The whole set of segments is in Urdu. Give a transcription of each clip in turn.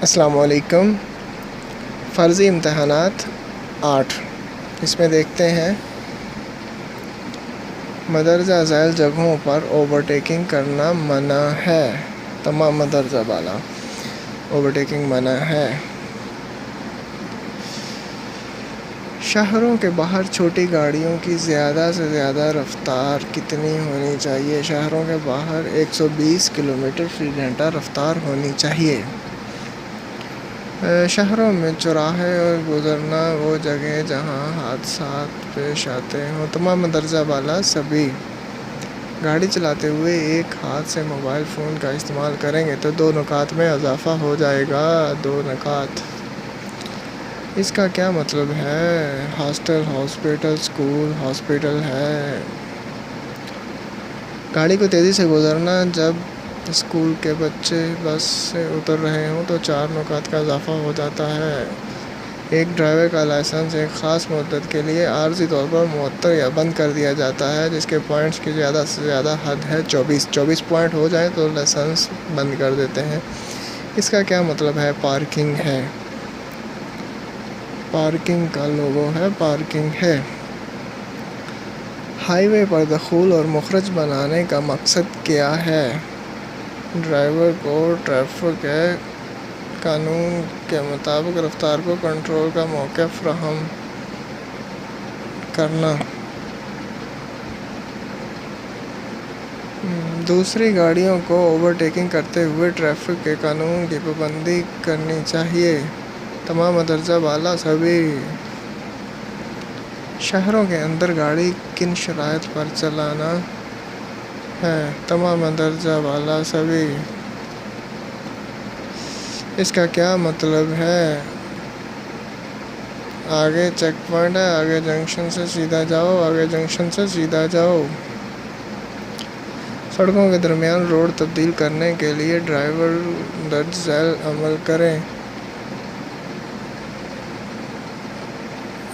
السلام علیکم۔ فرضی امتحانات 8، اس میں دیکھتے ہیں مدرجہ ذیل جگہوں پر اوورٹیکنگ کرنا منع ہے۔ تمام مدرجہ بالا اوورٹیکنگ منع ہے۔ شہروں کے باہر چھوٹی گاڑیوں کی زیادہ سے زیادہ رفتار کتنی ہونی چاہیے؟ شہروں کے باہر 120 کلومیٹر فی گھنٹہ رفتار ہونی چاہیے۔ شہروں میں چوراہے اور گزرنا وہ جگہیں جہاں حادثات پیش آتے ہوں۔ تمام مدرجہ بالا سبھی گاڑی چلاتے ہوئے ایک ہاتھ سے موبائل فون کا استعمال کریں گے تو 2 نکات میں اضافہ ہو جائے گا۔ 2 نکات۔ اس کا کیا مطلب ہے؟ ہاسٹل، ہاسپٹل، اسکول، ہاسپٹل ہے۔ گاڑی کو تیزی سے گزرنا، جب اسکول کے بچے بس سے اتر رہے ہوں تو 4 نکات کا اضافہ ہو جاتا ہے۔ ایک ڈرائیور کا لائسنس ایک خاص مدت کے لیے عارضی طور پر معطل یا بند کر دیا جاتا ہے، جس کے پوائنٹس کی زیادہ سے زیادہ حد ہے 24 پوائنٹ ہو جائیں تو لائسنس بند کر دیتے ہیں۔ اس کا کیا مطلب ہے؟ پارکنگ ہے۔ پارکنگ کا لوگو ہے، پارکنگ ہے۔ ہائی وے پر دخول اور مخرج بنانے کا مقصد کیا ہے؟ ڈرائیور کو ٹریفک کے قانون کے مطابق رفتار کو کنٹرول کا موقع فراہم کرنا۔ دوسری گاڑیوں کو اوورٹیکنگ کرتے ہوئے ٹریفک کے قانون کی پابندی کرنی چاہیے۔ تمام مدرجہ بالا سبھی شہروں کے اندر گاڑی کن شرائط پر چلانا ہے؟ تمام مدرجہ بالا سبھی۔ اس کا کیا مطلب ہے؟ آگے چیک پوائنٹ ہے، آگے جنکشن سے سیدھا جاؤ، آگے جنکشن سے سیدھا جاؤ۔ سڑکوں کے درمیان روڈ تبدیل کرنے کے لیے ڈرائیور درج ذیل عمل کریں۔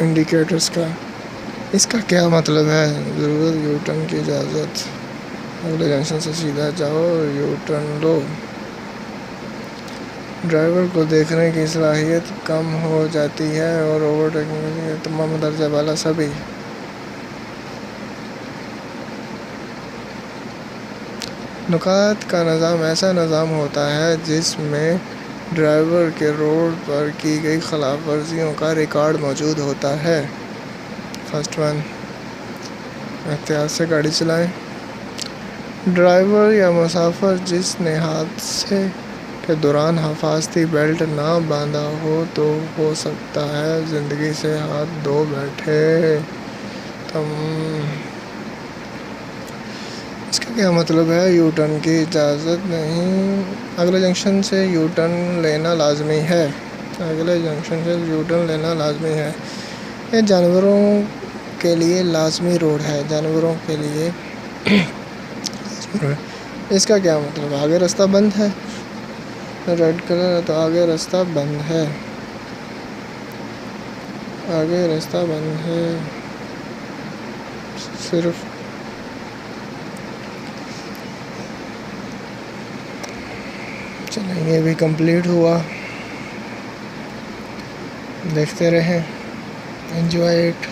انڈیکیٹرز کا۔ اس کا کیا مطلب ہے؟ ضرورت یو ٹرن کی اجازت، اگلے جنکشن سے سیدھا جاؤ، یو ٹرن لو۔ ڈرائیور کو دیکھنے کی صلاحیت کم ہو جاتی ہے اور اوورٹیکنگ کے لیے تمام مدرجہ بالا سبھی۔ نکات کا نظام ایسا نظام ہوتا ہے جس میں ڈرائیور کے روڈ پر کی گئی خلاف ورزیوں کا ریکارڈ موجود ہوتا ہے۔ فرسٹ ون، احتیاط سے گاڑی چلائیں۔ ڈرائیور یا مسافر جس نے حادثے کے دوران حفاظتی بیلٹ نہ باندھا ہو تو ہو سکتا ہے زندگی سے ہاتھ دھو بیٹھے۔ اس کا کیا مطلب ہے؟ یو ٹرن کی اجازت نہیں، اگلے جنکشن سے یو ٹرن لینا لازمی ہے۔ اگلے جنکشن سے یو ٹرن لینا لازمی ہے۔ یہ جانوروں کے لیے لازمی روڈ ہے، جانوروں کے لیے اس کا کیا مطلب ہے؟ آگے راستہ بند ہے، ریڈ کلر ہے تو آگے راستہ بند ہے، آگے راستہ بند ہے۔ صرف چلیں، یہ بھی کمپلیٹ ہوا۔ دیکھتے رہیں، انجوائے اٹ۔